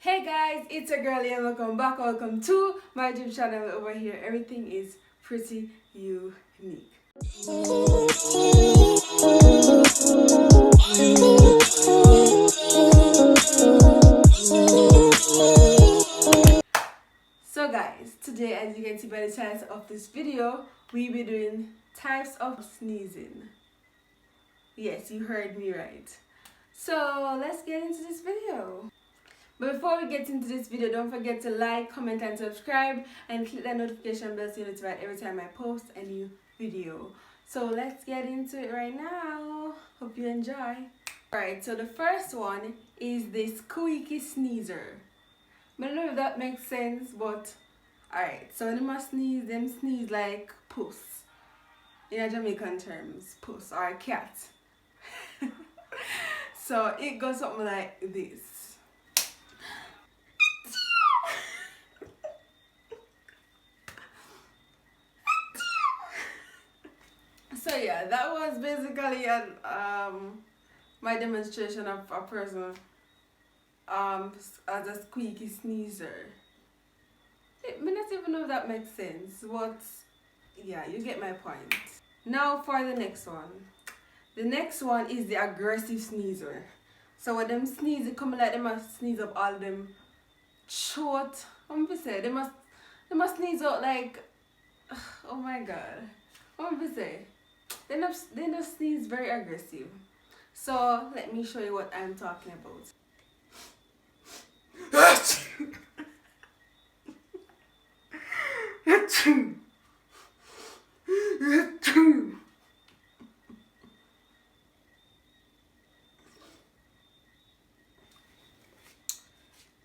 Hey guys, it's your girl Lia. Welcome back, welcome to my YouTube channel over here. Everything is pretty unique. So guys, today as you can see by the title of this video, we'll be doing types of sneezing. Yes, you heard me right. So let's get into this video. But before we get into this video, don't forget to like, comment and subscribe and click that notification bell so you're notified every time I post a new video. So let's get into it right now. Hope you enjoy. Alright, so the first one is the squeaky sneezer. I don't know if that makes sense, but alright, so when them sneeze like puss. In Jamaican terms, puss or a cat. So it goes something like this. So yeah, that was basically my demonstration of a person as a squeaky sneezer. I may not even know if that makes sense, but yeah, you get my point. Now for the next one. The next one is the aggressive sneezer. So when them sneeze, it come like they must sneeze up all them throat. What am I say? They must sneeze out like, oh my god. What am I say? They just sneeze very aggressive. So let me show you what I'm talking about.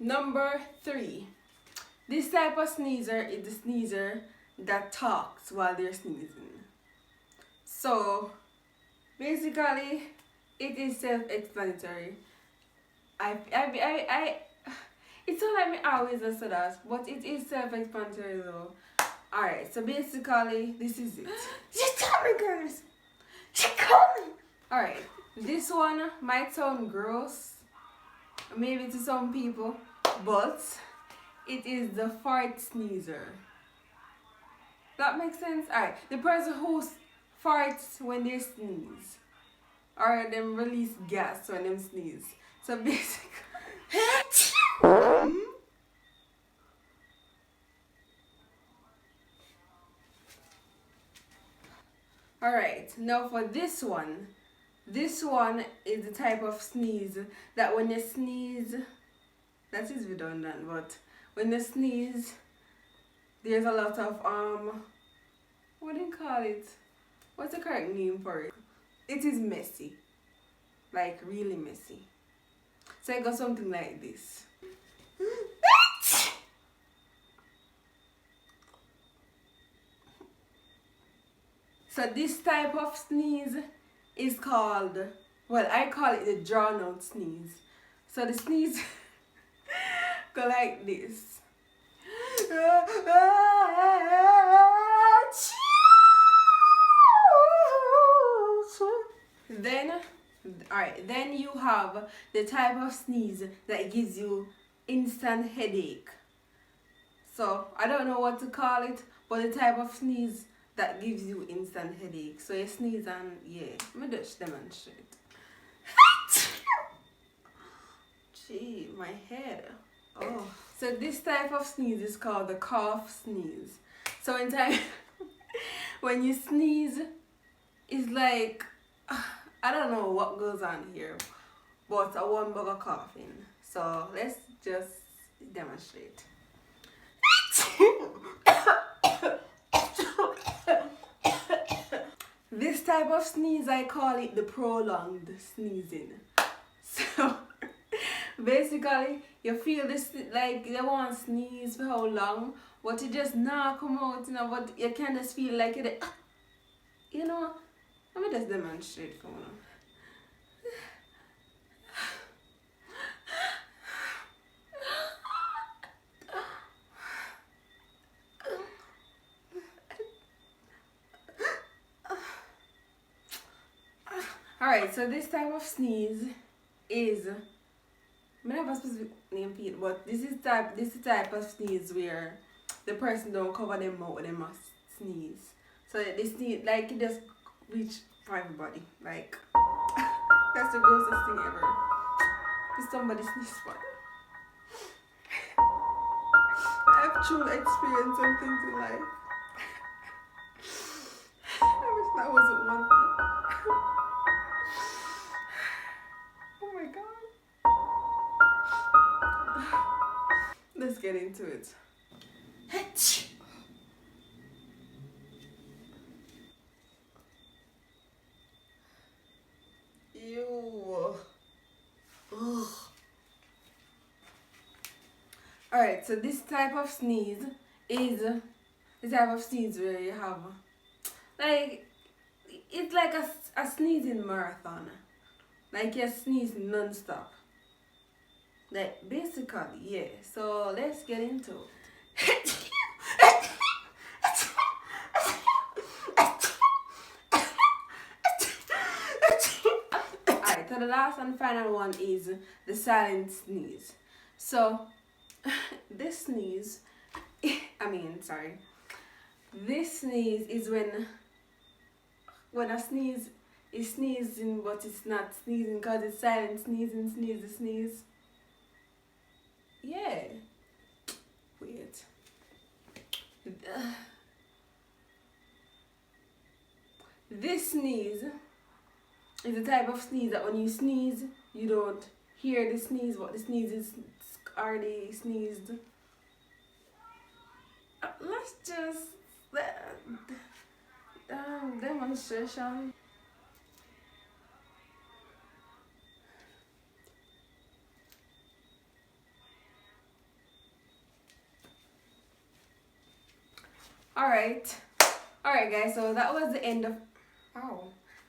Number 3. This type of sneezer is the sneezer that talks while they're sneezing. So basically, it is self-explanatory. It's not like me always say that, but it is self-explanatory though. Alright, so basically, this is it. She's coming, girls! She's coming! Alright, this one might sound gross, maybe to some people, but it is the fart sneezer. That makes sense? Alright, the person who farts when they sneeze, or them release gas when them sneeze. So basically, alright, now for this one is the type of sneeze that when you sneeze, that is redundant, but when you sneeze, there's a lot of what do you call it? What's the correct name for it? It is messy. Like really messy. So I got something like this. So this type of sneeze is called, well, I call it the drawn out sneeze. So the sneeze go like this. Then you have the type of sneeze that gives you instant headache. So I don't know what to call it, but the type of sneeze that gives you instant headache. So you sneeze and yeah, let me just demonstrate. Gee, my head. Oh. So this type of sneeze is called the cough sneeze. So in time when you sneeze, it's like I don't know what goes on here, but I won't bother coughing. So let's just demonstrate. This type of sneeze, I call it the prolonged sneezing. So basically, you feel this like you want to sneeze for how long, but you just not come out, you know, but you can just feel like it, you know. Let me just demonstrate for you. Alright, so this type of sneeze is I have a specific name for it, but this is the type of sneeze where the person don't cover their mouth when they must sneeze. So that they sneeze like it just reach for everybody. Like that's the grossest thing ever. If somebody sneeze for I have true experience on things in life. I wish that wasn't one of them. Oh my god. Let's get into it. Ew. Ugh. Alright, so this type of sneeze is the type of sneeze where you have like it's like a sneezing marathon. Like you sneeze non-stop. Like basically, yeah. So let's get into it. Alright, so the last and final one is the silent sneeze. So this sneeze this sneeze is when a sneeze is sneezing but it's not sneezing because it's silent sneezing, sneeze. Yeah. Wait. This sneeze is the type of sneeze that when you sneeze, you don't hear the sneeze, but the sneeze is already sneezed. Let's just demonstration. Alright guys, so that was the end of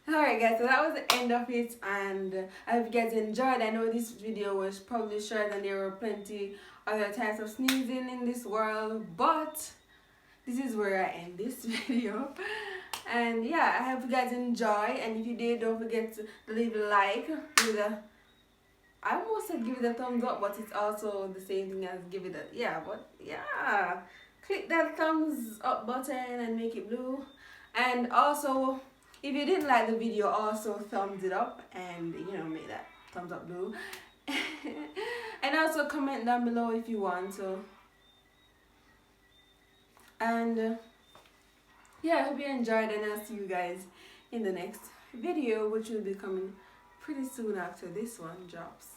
Alright guys, so that was the end of it, and I hope you guys enjoyed. I know this video was probably short and there were plenty other types of sneezing in this world, but this is where I end this video. And yeah, I hope you guys enjoy, and if you did, don't forget to leave a like, I almost said give it a thumbs up, but it's also the same thing as give it a, click that thumbs up button and make it blue. And also, if you didn't like the video, also thumbs it up and make that thumbs up blue. And also comment down below if you want to. And yeah, I hope you enjoyed, and I'll see you guys in the next video, which will be coming pretty soon after this one drops.